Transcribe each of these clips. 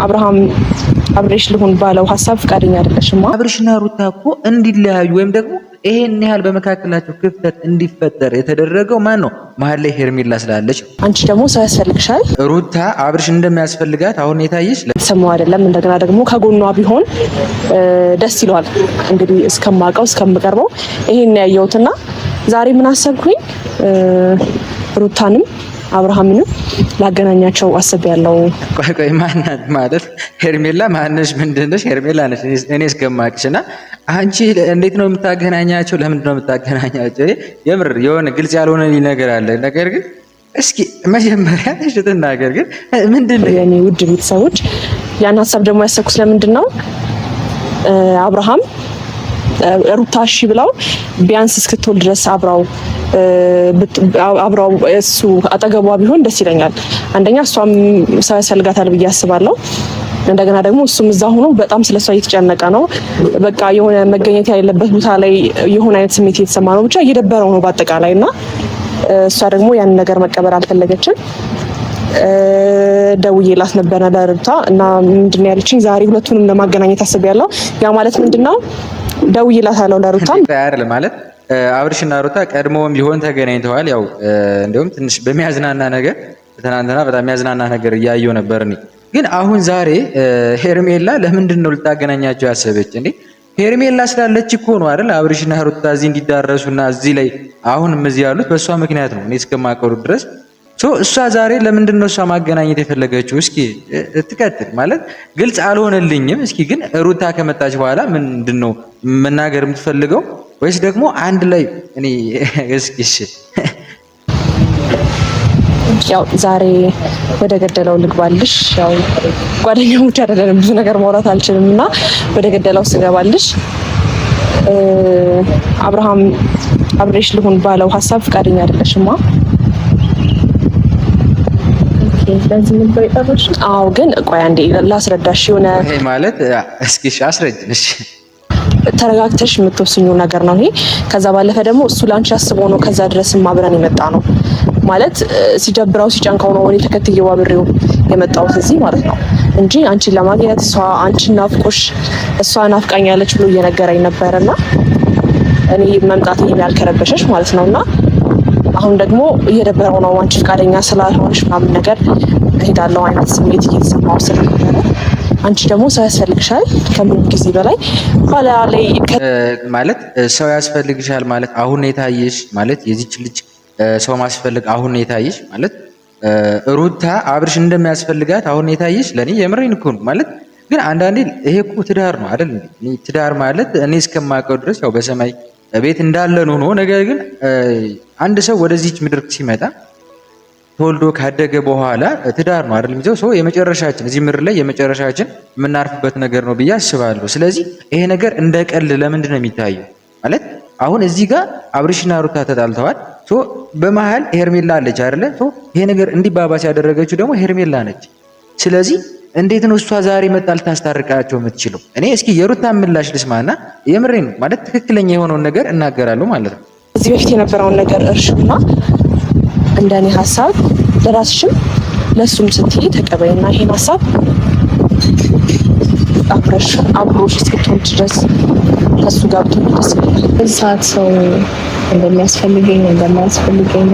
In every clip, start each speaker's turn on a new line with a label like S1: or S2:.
S1: አብርሃም አብሬሽ ልሁን ባለው ሐሳብ ፍቃደኛ አይደለሽማ።
S2: አብሬሽና ሩታ እኮ እንዲለያዩ ወይም ደግሞ ይሄን ያህል በመካከላቸው ክፍተት እንዲፈጠር የተደረገው ማን ነው? መሀል ላይ ሄርሜላ ስላለች።
S1: አንቺ ደግሞ ሰው ያስፈልግሻል።
S2: ሩታ አብሬሽ እንደሚያስፈልጋት አሁን የታየሽ
S1: ሰማው አይደለም። እንደገና ደግሞ ከጎኗ ቢሆን ደስ ይለዋል። እንግዲህ እስከማውቀው እስከምቀርበው ይሄን ያየሁትና ዛሬ ምን አሰብኩኝ ሩታንም አብርሃምንም ላገናኛቸው አስቤያለሁ።
S2: ቆይ ማናት ማለት ሄርሜላ ማነሽ? ምንድነሽ? ሄርሜላ ነሽ እኔ እስከማውቅሽና አንቺ እንዴት ነው የምታገናኛቸው? ለምንድን ነው የምታገናኛቸው? የምር የሆነ ግልጽ ያልሆነ ነገር አለ። ነገር ግን እስኪ መጀመሪያ እሽትናገር ግን ምንድነው
S1: የኔ ውድ ቤተሰቦች ያን ሀሳብ ደግሞ ያሰብኩት ለምንድን ነው አብርሃም ሩታ እሺ ብለው ቢያንስ እስክትወልድ ድረስ አብራው እሱ አጠገቧ ቢሆን ደስ ይለኛል። አንደኛ እሷም ሰው ያስፈልጋታል ብዬ አስባለሁ። እንደገና ደግሞ እሱም እዛ ሆኖ በጣም ስለሷ እየተጨነቀ ነው። በቃ የሆነ መገኘት ያለበት ቦታ ላይ የሆነ አይነት ስሜት እየተሰማ ነው። ብቻ እየደበረው ነው በአጠቃላይ እና እሷ ደግሞ ያን ነገር መቀበል አልፈለገችም። ደውዬላት ነበረ ለሩታ እና ምንድነው ያለችኝ ዛሬ ሁለቱንም ለማገናኘት አስቤያለሁ። ያ ማለት ምንድነው ደውዬላታለሁ ለሩታ
S2: አይደል ማለት አብርሽና ሩታ ቀድሞም ቢሆን ተገናኝተዋል። ያው እንደውም ትንሽ በሚያዝናና ነገር ትናንትና በጣም የሚያዝናና ነገር እያየሁ ነበር እኔ። ግን አሁን ዛሬ ሄርሜላ ለምንድን ነው ልታገናኛቸው ያሰበች እንዴ? ሄርሜላ ስላለች እኮ ነው አይደል አብርሽና ሩታ እዚህ እንዲዳረሱና እዚህ ላይ አሁንም እዚህ ያሉት በእሷ ምክንያት ነው እኔ እስከማውቀው ድረስ። እሷ ዛሬ ለምንድን ነው እሷ ማገናኘት የፈለገችው? እስኪ ትቀጥል ማለት ግልጽ አልሆነልኝም። እስኪ ግን ሩታ ከመጣች በኋላ ምንድን ነው መናገር የምትፈልገው? ወይስ ደግሞ አንድ ላይ እኔ እስኪ
S1: ያው ዛሬ ወደ ገደለው ልግባልሽ። ያው ጓደኛሞች አይደለም ብዙ ነገር ማውራት አልችልም እና ወደ ገደለው ስገባልሽ አብርሃም አብሬሽ ልሁን ባለው ሐሳብ ፍቃደኛ አይደለሽማ። አዎ ግን ቆይ አንዴ ላስረዳሽ። የሆነ
S2: ማለት እስኪ አስረጅንሽ
S1: ተረጋግተሽ የምትወስኙ ነገር ነው ይሄ። ከዛ ባለፈ ደግሞ እሱ ላንቺ አስቦ ነው ከዛ ድረስ አብረን የመጣ ነው ማለት ሲደብረው ሲጨንቀው ነው እኔ ተከትዬው አብሬው የመጣሁት እዚህ ማለት ነው እንጂ አንቺን ለማግኘት እሷ አንቺን ናፍቆሽ እሷ ናፍቃኛለች ብሎ እየነገረኝ ነበርና እኔ መምጣት ያልከረበሸሽ ማለት ነውና አሁን ደግሞ እየደበረው ነው አንቺ ፈቃደኛ ስላልሆንሽ ምናምን ነገር እሄዳለሁ አይነት ስሜት እየተሰማው ስለነበረ አንቺ ደግሞ ሰው ያስፈልግሻል ከምንም ጊዜ በላይ ኋላ ላይ
S2: ማለት ሰው ያስፈልግሻል ማለት አሁን የታየሽ ማለት የዚች ልጅ ሰው ማስፈልግ አሁን የታየሽ ማለት ሩታ አብርሽ እንደሚያስፈልጋት አሁን የታየሽ ለኔ የምሬን እኮ ነው ማለት። ግን አንዳንዴ ይሄ እኮ ትዳር ነው አይደል እንዴ? ትዳር ማለት እኔ እስከማውቀው ድረስ ያው በሰማይ ቤት እንዳለን ሆኖ ነገር ግን አንድ ሰው ወደዚች ምድር ሲመጣ ተወልዶ ካደገ በኋላ ትዳር ነው አይደል የሚለው ሰው የመጨረሻችን እዚህ ምድር ላይ የመጨረሻችን የምናርፍበት ነገር ነው ብዬ አስባለሁ። ስለዚህ ይሄ ነገር እንደ ቀል ለምንድን ነው የሚታየው ማለት አሁን እዚህ ጋር አብርሽና ሩታ ተጣልተዋል። በመሃል ሄርሜላ አለች አይደለ? ይሄ ነገር እንዲባባስ ያደረገችው ደግሞ ሄርሜላ ነች። ስለዚህ እንዴት ነው እሷ ዛሬ መጣ ልታስታርቃቸው የምትችለው? እኔ እስኪ የሩታ ምላሽ ልስማና የምሬን ማለት ትክክለኛ የሆነውን ነገር እናገራለሁ ማለት ነው።
S1: እዚህ በፊት የነበረውን ነገር እርሹና እንደኔ ሀሳብ ለራስሽም ለሱም ስትይ ተቀበይና ይሄን ሀሳብ አብሮሽ እስክትሆን ድረስ ከሱ ጋር ብትሆን ደስ ይላል። በዚህ ሰዓት ሰው እንደሚያስፈልገኝ እንደማያስፈልገኝ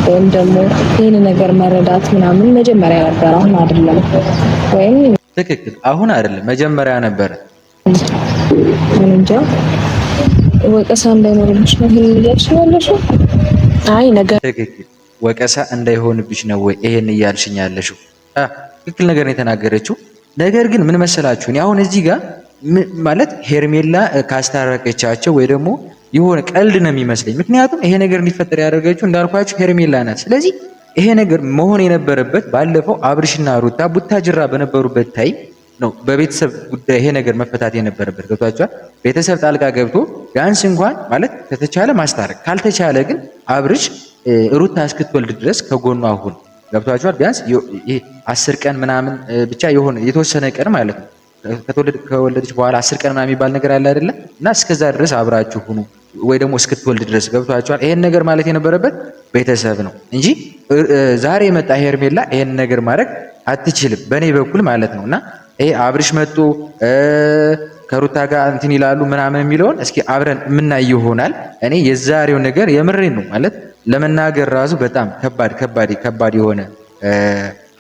S1: ወይም ደግሞ ይህን ነገር መረዳት ምናምን መጀመሪያ ነበር፣ አሁን አይደለም። ወይም
S2: ትክክል አሁን አይደለም መጀመሪያ ነበር።
S1: እንጃ ወቀሳ እንዳይኖርብሽ ነው ይሄን እያልሽ ያለሽው? አይ ነገር
S2: ትክክል ወቀሳ እንዳይሆንብሽ ነው ወይ ይሄን እያልሽኝ ያለሽው? ትክክል ነገር ነው የተናገረችው። ነገር ግን ምን መሰላችሁ እኔ አሁን እዚህ ጋር ማለት ሄርሜላ ካስታረቀቻቸው ወይ ደግሞ የሆነ ቀልድ ነው የሚመስለኝ። ምክንያቱም ይሄ ነገር እንዲፈጠር ያደረገችው እንዳልኳችሁ ሄርሜላ ናት። ስለዚህ ይሄ ነገር መሆን የነበረበት ባለፈው አብርሽና ሩታ ቡታጅራ በነበሩበት ታይም ነው በቤተሰብ ጉዳይ ይሄ ነገር መፈታት የነበረበት። ገብቷችኋል? ቤተሰብ ጣልቃ ገብቶ ቢያንስ እንኳን ማለት ከተቻለ ማስታረቅ፣ ካልተቻለ ግን አብርሽ ሩታ እስክትወልድ ድረስ ከጎኗ አሁን ገብቷችኋል? ቢያንስ ይሄ 10 ቀን ምናምን ብቻ የሆነ የተወሰነ ቀን ማለት ነው ከወለደች በኋላ 10 ቀን ምናምን የሚባል ነገር አለ አይደለ? እና እስከዛ ድረስ አብራችሁ ሁኑ ወይ ደግሞ እስክትወልድ ድረስ ገብቷችኋል? ይሄን ነገር ማለት የነበረበት ቤተሰብ ነው እንጂ ዛሬ የመጣ ሄርሜላ ይሄን ነገር ማድረግ አትችልም በእኔ በኩል ማለት ነው። እና ይሄ አብርሽ መጥቶ ከሩታ ጋር እንትን ይላሉ ምናምን የሚለውን እስኪ አብረን የምናይ ይሆናል። እኔ የዛሬው ነገር የምሬን ነው ማለት ለመናገር ራሱ በጣም ከባድ የሆነ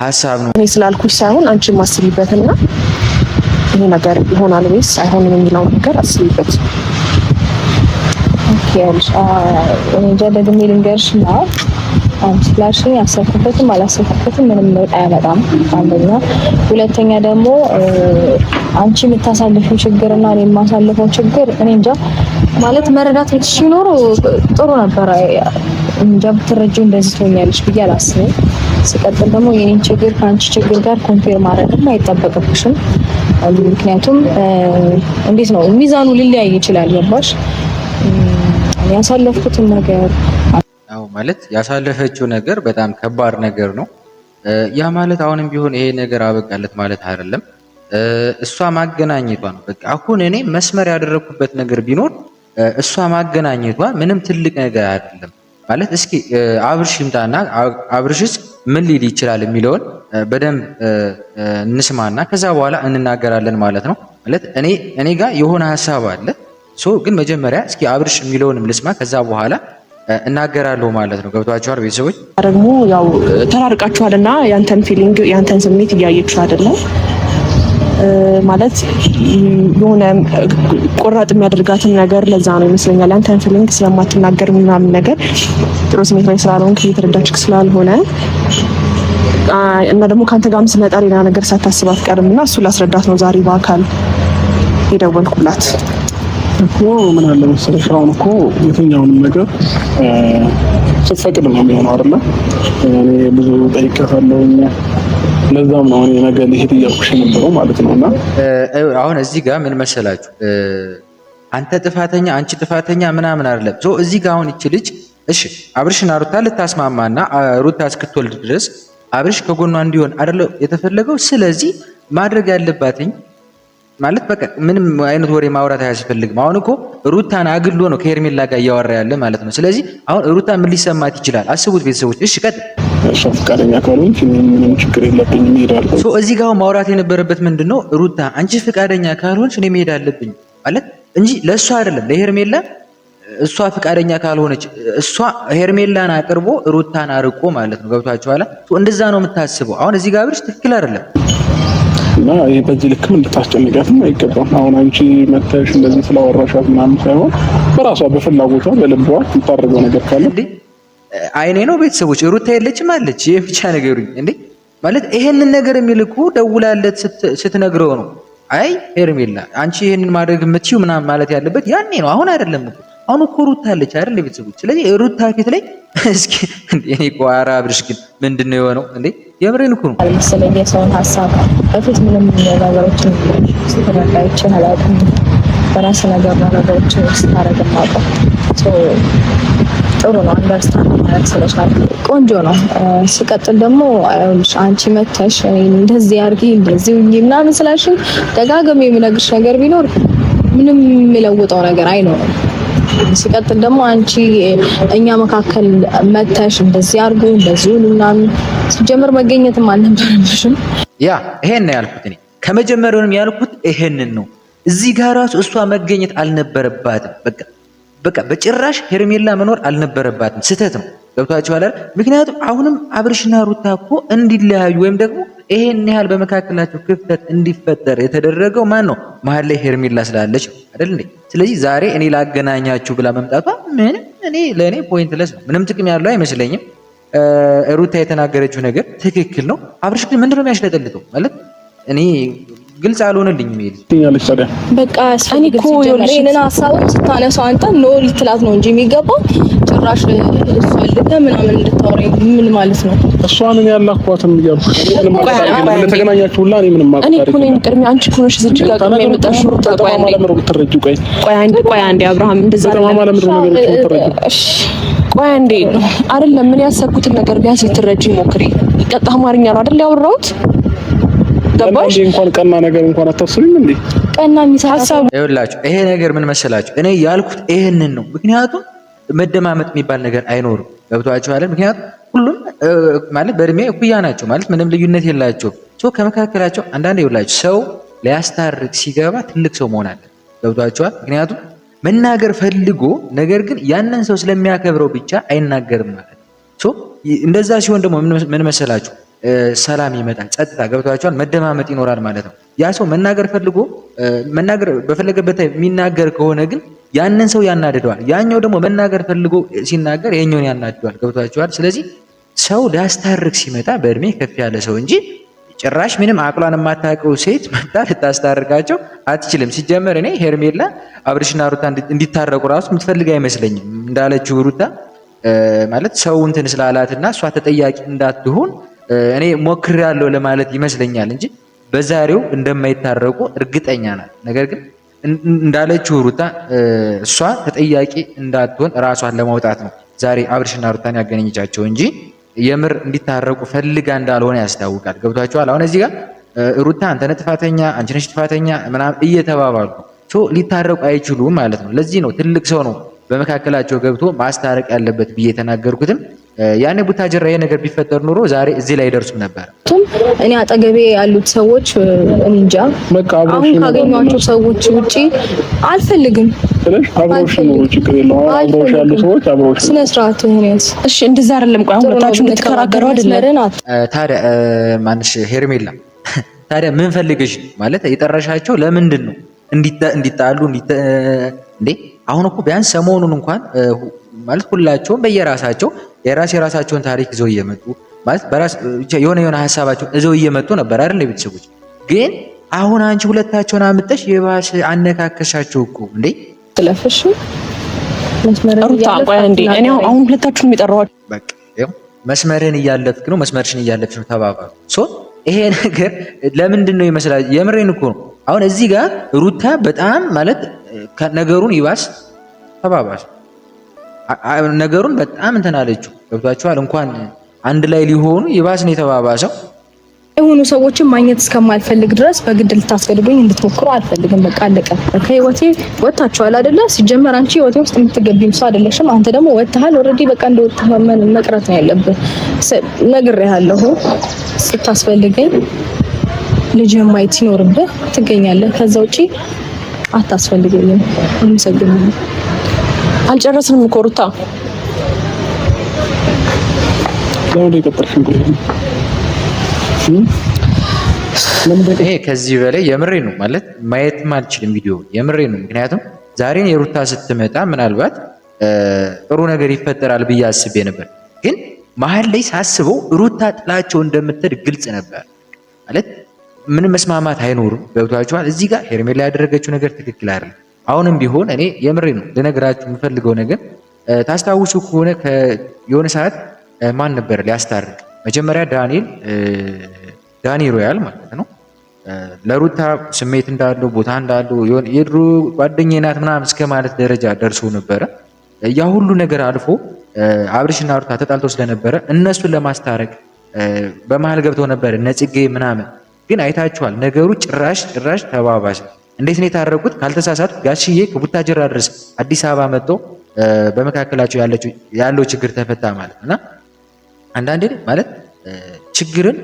S2: ሀሳብ ነው።
S1: እኔ ስላልኩሽ ሳይሆን አንቺ ማስቢበትና ይሄ ነገር ይሆናል ወይስ አይሆንም የሚለውን ነገር አስቢበት።
S3: ኦኬ አልሽ እንጃ ደግሜ ልንገርሽ ነው ስላሽ ያሰብኩበትም አላሰብኩበትም ምንም ለውጥ አያመጣም። አንደኛ፣ ሁለተኛ ደግሞ አንቺ የምታሳልፊው ችግርና እኔ የማሳልፈው ችግር እኔ እንጃ ማለት መረዳት ብትችይ ኖሮ ጥሩ ነበር። እንጃ ብትረጂው እንደዚህ ትሆኛለሽ ብዬ አላስብም። ሲቀጥል ደግሞ የኔን ችግር ከአንቺ ችግር ጋር ኮምፔር ማድረግም አይጠበቅብሽም። ምክንያቱም እንዴት ነው ሚዛኑ ሊለያይ ይችላል። ገባሽ? ያሳለፍኩትን ነገር
S2: ማለት ያሳለፈችው ነገር በጣም ከባድ ነገር ነው። ያ ማለት አሁንም ቢሆን ይሄ ነገር አበቃለት ማለት አይደለም። እሷ ማገናኘቷ ነው በቃ። አሁን እኔ መስመር ያደረኩበት ነገር ቢኖር እሷ ማገናኘቷ ምንም ትልቅ ነገር አይደለም ማለት። እስኪ አብርሽ ይምጣና አብርሽስ ምን ሊል ይችላል የሚለውን በደንብ እንስማና ከዛ በኋላ እንናገራለን ማለት ነው። ማለት እኔ ጋር የሆነ ሀሳብ አለ ግን መጀመሪያ እስኪ አብርሽ የሚለውንም ልስማ ከዛ በኋላ እናገራለሁ ማለት ነው። ገብቷችኋል ቤተሰቦች?
S1: ደግሞ ያው ተራርቃችኋልና ያንተን ፊሊንግ ያንተን ስሜት እያየችሁ አይደለም ማለት የሆነ ቆራጥ የሚያደርጋትን ነገር ለዛ ነው ይመስለኛል። ያንተን ፊሊንግ ስለማትናገር ምናምን ነገር ጥሩ ስሜት ላይ ስላልሆንክ እየተረዳችክ ስላልሆነ እና ደግሞ ከአንተ ጋርም ስመጣ ሌላ ነገር ሳታስብ አትቀርም እና እሱ ላስረዳት ነው ዛሬ በአካል የደወልኩላት
S4: እኮ። ምን አለ መሰለሽ አሁን እኮ የትኛውንም ነገር ስትፈቅድ ነው የሚሆነው አይደለ? እኔ ብዙ ጠይቄያታለሁ። ለዛም ነው እኔ ነገር ልሄድ እያልኩሽ የነበረው ማለት ነው። እና
S2: አሁን እዚህ ጋር ምን መሰላችሁ አንተ ጥፋተኛ አንቺ ጥፋተኛ ምናምን አይደለም። እዚህ ጋር አሁን እቺ ልጅ እሺ አብርሽና ሩታ ልታስማማና ሩታ እስክትወልድ ድረስ አብርሽ ከጎኗ እንዲሆን አይደለ የተፈለገው። ስለዚህ ማድረግ ያለባትኝ ማለት በቃ ምንም አይነት ወሬ ማውራት አያስፈልግም። አሁን እኮ ሩታን አግሎ ነው ከሄርሜላ ጋር እያወራ ያለ ማለት ነው። ስለዚህ አሁን ሩታ ምን ሊሰማት ይችላል? አስቡት ቤተሰቦች። እሺ ቀጥ
S4: እሺ ፍቃደኛ ካልሆንሽ ምንም ችግር የለብኝም እሄዳለሁ።
S2: እዚህ ጋር ማውራት የነበረበት ምንድነው ሩታ አንቺ ፍቃደኛ ካልሆንሽ እኔ መሄድ አለብኝ ማለት እንጂ ለእሷ አይደለም ለሄርሜላ። እሷ ፍቃደኛ ካልሆነች እሷ ሄርሜላን አቅርቦ ሩታን አርቆ ማለት ነው። ገብቷችኋል? እንደዛ ነው የምታስበው። አሁን እዚህ ጋር አብርሽ ትክክል አይደለም
S4: እና ይሄ በዚህ ልክም እንድታስጨንቃትም አይገባም። አሁን አንቺ መተሽ እንደዚህ ስላወራሻት ምናምን ሳይሆን በራሷ በፍላጎቷ በልቧ የምታደርገው ነገር ካለ
S2: እንዴ አይኔ ነው ቤተሰቦች። ሩታ የለችም አለች። ይሄ ብቻ ነገሩኝ እንዴ ማለት ይሄንን ነገር የሚልኩ ደውላለት ስትነግረው ነው። አይ ሄርሜላ አንቺ ይሄንን ማድረግ የምትችይው ምናምን ማለት ያለበት ያኔ ነው፣ አሁን አይደለም እኮ። አሁን እኮ ሩታ አለች አይደል ቤተሰቦች። ስለዚህ ሩታ ፊት ላይ እስኪ እንዴ እኔ እኮ ኧረ አብርሽ ግን ምንድነው የሆነው እንዴ? የምሬን እኮ ነው።
S3: አልመሰለኝ የሰውን ሀሳብ በፊት ምንም ነገሮችን ስትረዳይችን አላውቅም። በራስ ነገር ነው ነገሮችን ስታረግ ማውቀው ጥሩ ነው። አንደርስታንድ ማለት ስለቻለ ቆንጆ ነው። ሲቀጥል ደግሞ አንቺ መተሽ እንደዚህ አድርጊ እንደዚህ ምናምን ስላልሽኝ ደጋግሜ የምነግርሽ ነገር ቢኖር ምንም የሚለውጠው ነገር አይኖርም። ሲቀጥል ደግሞ አንቺ እኛ መካከል መተሽ እንደዚህ አድርጉ እንደዚህ ምናምን ሲጀምር መገኘትም አልነበረብሽም።
S2: ያ ይሄን ነው ያልኩት። እኔ ከመጀመሪያውንም ያልኩት ይሄንን ነው። እዚህ ጋር ራሱ እሷ መገኘት አልነበረባትም። በቃ በጭራሽ ሄርሜላ መኖር አልነበረባትም። ስህተት ነው። ገብቷችኋል አይደል? ምክንያቱም አሁንም አብርሽና ሩታ እኮ እንዲለያዩ ወይም ደግሞ ይሄን ያህል በመካከላቸው ክፍተት እንዲፈጠር የተደረገው ማን ነው? መሀል ላይ ሄርሜላ ስላለች አይደል እንዴ? ስለዚህ ዛሬ እኔ ላገናኛችሁ ብላ መምጣቷ ምንም ለእኔ ፖይንትለስ ነው። ምንም ጥቅም ያለው አይመስለኝም። ሩታ የተናገረችው ነገር ትክክል ነው። አብርሽ ግን ምንድነው የሚያሽለጠልጠው ማለት እኔ ግልጽ አልሆነልኝም።
S3: በቃ እኔ እኮ ይሄንን ሀሳቡን ስታነሳው አንተ ኖ ልትላት ነው እንጂ የሚገባው ጭራሽ እሷ ልከ ምናምን እንድታወራኝ ምን ማለት ነው?
S4: እሷን እኔ ያላኳትም እያልኩሽ ለተገናኛችሁ ሁላ እኔ ምንም
S1: እኔ እኮ ነኝ ቅድሜ አንቺ እኮ ነሽ እዚህ ጋር ቅድሜ የመጣሽው። ቆይ አንዴ አብርሃም እንደዛ ቆይ አንዴ አይደለም ምን ያሰብኩትን ነገር ቢያንስ ልትረጂ ሞክሪ። ቀጣ አማርኛ ነው አይደል ያወራሁት? ገባሽ?
S4: እንኳን ቀና ነገር እንኳን አታስብም እንዴ?
S3: ቀና የሚሳሳው
S2: ይኸውላችሁ ይሄ ነገር ምን መሰላችሁ? እኔ ያልኩት ይሄንን ነው። ምክንያቱም መደማመጥ የሚባል ነገር አይኖርም። ገብቷችኋል? ምክንያቱም ሁሉም ማለት በእድሜ እኩያ ናቸው ማለት ምንም ልዩነት የላቸውም። ከመካከላቸው አንዳንዴ ይውላችሁ ሰው ሊያስታርቅ ሲገባ ትልቅ ሰው መሆን አለ። ገብቷችኋል? ምክንያቱም መናገር ፈልጎ ነገር ግን ያንን ሰው ስለሚያከብረው ብቻ አይናገርም ማለት ነው። እንደዛ ሲሆን ደግሞ ምን መሰላችሁ? ሰላም ይመጣል፣ ጸጥታ። ገብቷችኋል? መደማመጥ ይኖራል ማለት ነው። ያ ሰው መናገር ፈልጎ መናገር በፈለገበት የሚናገር ከሆነ ግን ያንን ሰው ያናድደዋል። ያኛው ደግሞ መናገር ፈልጎ ሲናገር የኛውን ያናድደዋል። ገብቷችኋል? ስለዚህ ሰው ሊያስታርቅ ሲመጣ በእድሜ ከፍ ያለ ሰው እንጂ ጭራሽ ምንም አቅሏን የማታውቀው ሴት መጣ ልታስታርቃቸው አትችልም። ሲጀመር እኔ ሄርሜላ አብርሽና ሩታ እንዲታረቁ ራሱ የምትፈልግ አይመስለኝም። እንዳለችው ሩታ ማለት ሰው እንትን ስላላትና እሷ ተጠያቂ እንዳትሆን እኔ ሞክሬያለሁ ለማለት ይመስለኛል እንጂ በዛሬው እንደማይታረቁ እርግጠኛ ናት። ነገር ግን እንዳለችው ሩታ እሷ ተጠያቂ እንዳትሆን ራሷን ለማውጣት ነው ዛሬ አብርሽና ሩታን ያገናኘቻቸው እንጂ የምር እንዲታረቁ ፈልጋ እንዳልሆነ ያስታውቃል። ገብቷቸዋል? አሁን እዚህ ጋር ሩታ አንተ ነህ ጥፋተኛ፣ አንቺ ነሽ ጥፋተኛ ምናምን እየተባባሉ ሊታረቁ አይችሉም ማለት ነው። ለዚህ ነው ትልቅ ሰው ነው በመካከላቸው ገብቶ ማስታረቅ ያለበት ብዬ የተናገርኩትም። ያኔ ቡታጀራ ይሄ ነገር ቢፈጠር ኑሮ ዛሬ እዚህ ላይ ደርሱም ነበር።
S3: እኔ አጠገቤ ያሉት ሰዎች እንጃ አሁን ካገኟቸው ሰዎች ውጪ አልፈልግም። ስነ ስርዓት ሆነስ እሺ፣ እንደዛ አይደለም። ቆይ አሁን ሁለታችሁ እንድትከራከሩ አይደለም።
S2: ታዲያ ማንሽ ሄርሜላ ታዲያ ምን ፈልገሽ ማለት የጠራሻቸው ለምንድን ነው? እንዲጣሉ እንዴ? አሁን እኮ ቢያንስ ሰሞኑን እንኳን ማለት ሁላቸውም በየራሳቸው የራሳቸውን ታሪክ ይዘው እየመጡ ማለት የሆነ ሀሳባቸውን ይዘው እየመጡ ነበር አይደል? ቤተሰቦች ግን አሁን አንቺ ሁለታቸውን አምጥተሽ የባሰ አነካከሻቸው እኮ እንዴ። ስለፈሽ
S1: ሩታ ቆይ እንዴ እኔ አሁን ሁለታችሁን የሚጠራዋችሁ
S2: በቃ መስመርህን እያለፍክ ነው፣ መስመርሽን እያለፍሽ ነው ተባባሉ። ይሄ ነገር ለምንድን ነው ይመስላል? የምሬን እኮ ነው። አሁን እዚህ ጋር ሩታ በጣም ማለት ነገሩን ይባስ ተባባስ ነገሩን በጣም እንትን አለችው። ገብቷችኋል? እንኳን አንድ ላይ ሊሆኑ ይባስ ነው የተባባሰው።
S3: የሆኑ ሰዎችን ማግኘት እስከማልፈልግ ድረስ በግድ ልታስገድዱኝ እንድትሞክሩ አልፈልግም። በቃ አለቀ። ከህይወቴ ወጣችኋል አይደለ? ሲጀመር አንቺ ህይወቴ ውስጥ የምትገቢም ሰው አይደለሽም። አንተ ደግሞ ወጥተሃል። ኦልሬዲ በቃ እንደወጣህ መቅረት ነው ያለብህ። ነግሬሃለሁ። ስታስፈልገኝ ልጅህን ማየት ሲኖርብህ ትገኛለህ። ከዛ ውጪ አታስፈልገኝም። አመሰግናለሁ።
S1: አልጨረስንም እኮ ሩታ።
S2: ይሄ ከዚህ በላይ የምሬ ነው ማለት ማየትም አልችልም ቪዲዮ የምሬ ነው። ምክንያቱም ዛሬን የሩታ ስትመጣ ምናልባት ጥሩ ነገር ይፈጠራል ብዬ አስቤ ነበር፣ ግን መሀል ላይ ሳስበው ሩታ ጥላቸው እንደምትሄድ ግልጽ ነበር። ማለት ምንም መስማማት አይኖርም። ገብቷችኋል? እዚህ ጋር ሄርሜላ ያደረገችው ነገር ትክክል አይደለም። አሁንም ቢሆን እኔ የምሬ ነው ልነግራችሁ የምፈልገው ነገር ታስታውሱ ከሆነ የሆነ ሰዓት ማን ነበር ሊያስታርቅ መጀመሪያ ዳኒ ሮያል ማለት ነው ለሩታ ስሜት እንዳለው ቦታ እንዳለው የድሮ ጓደኛዬ ናት ምናምን እስከ ማለት ደረጃ ደርሶ ነበረ። ያ ሁሉ ነገር አልፎ አብርሽና ሩታ ተጣልተው ስለነበረ እነሱን ለማስታረቅ በመሀል ገብተው ነበር ነጽጌ ምናምን። ግን አይታችኋል ነገሩ ጭራሽ ተባባሰ። እንዴት ነው የታረቁት? ካልተሳሳቱ ጋሽዬ ከቡታጀራ ድረስ አዲስ አበባ መጥቶ በመካከላቸው ያለው ችግር ተፈታ ማለት እና አንዳንዴ ማለት ችግርን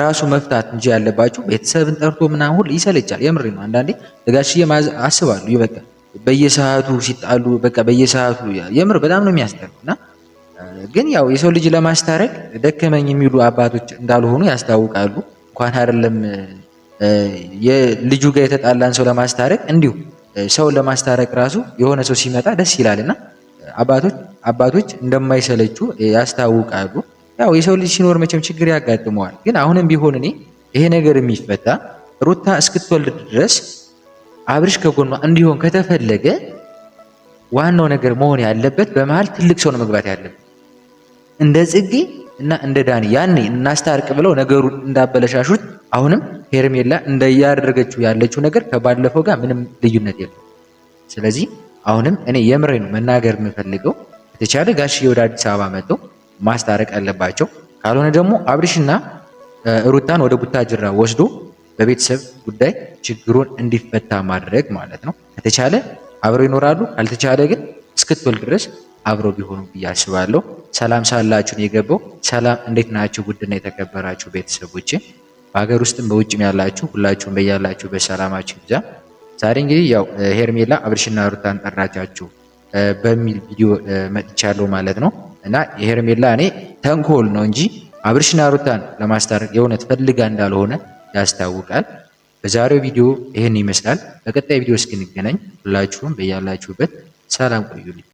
S2: ራሱ መፍታት እንጂ ያለባችሁ ቤተሰብን ጠርቶ ምናምን ሁሉ ይሰለቻል። የምሬ ነው። አንዳንዴ ጋሽዬ አስባለሁ ይበቃ በየሰዓቱ ሲጣሉ በቃ በየሰዓቱ የምር በጣም ነው የሚያስጠላው። እና ግን ያው የሰው ልጅ ለማስታረቅ ደከመኝ የሚሉ አባቶች እንዳልሆኑ ያስታውቃሉ። እንኳን አይደለም የልጁ ጋር የተጣላን ሰው ለማስታረቅ እንዲሁ ሰው ለማስታረቅ ራሱ የሆነ ሰው ሲመጣ ደስ ይላልና አባቶች እንደማይሰለቹ ያስታውቃሉ። ያው የሰው ልጅ ሲኖር መቼም ችግር ያጋጥመዋል። ግን አሁንም ቢሆን እኔ ይሄ ነገር የሚፈታ ሩታ እስክትወልድ ድረስ አብርሽ ከጎኗ እንዲሆን ከተፈለገ ዋናው ነገር መሆን ያለበት በመሃል ትልቅ ሰው ነው መግባት ያለበት። እንደ ጽጌ እና እንደ ዳኒ ያኔ እናስታርቅ ብለው ነገሩን እንዳበለሻሹት አሁንም ሄርሜላ እንደያደረገችው ያለችው ነገር ከባለፈው ጋር ምንም ልዩነት የለም። ስለዚህ አሁንም እኔ የምሬ ነው መናገር የምፈልገው ከተቻለ ጋሽዬ ወደ አዲስ አበባ መጥተው ማስታረቅ አለባቸው። ካልሆነ ደግሞ አብርሽና ሩታን ወደ ቡታጅራ ወስዶ በቤተሰብ ጉዳይ ችግሩን እንዲፈታ ማድረግ ማለት ነው። ከተቻለ አብረው ይኖራሉ፣ ካልተቻለ ግን እስክትወልድ ድረስ አብረው ቢሆኑ ብዬ አስባለሁ። ሰላም ሳላችሁን የገባው ሰላም፣ እንዴት ናችሁ? ውድና የተከበራችሁ ቤተሰቦቼ በሀገር ውስጥም በውጭም ያላችሁ ሁላችሁም በያላችሁ በሰላማችሁ ይብዛ። ዛሬ እንግዲህ ያው ሄርሜላ አብርሽና ሩታን ጠራቻችሁ በሚል ቪዲዮ መጥቻለሁ ማለት ነው። እና የሄርሜላ እኔ ተንኮል ነው እንጂ አብርሽና ሩታን ለማስታረቅ የእውነት ፈልጋ እንዳልሆነ ያስታውቃል። በዛሬው ቪዲዮ ይህን ይመስላል። በቀጣይ ቪዲዮ እስክንገናኝ ሁላችሁም በያላችሁበት ሰላም ቆዩልኝ።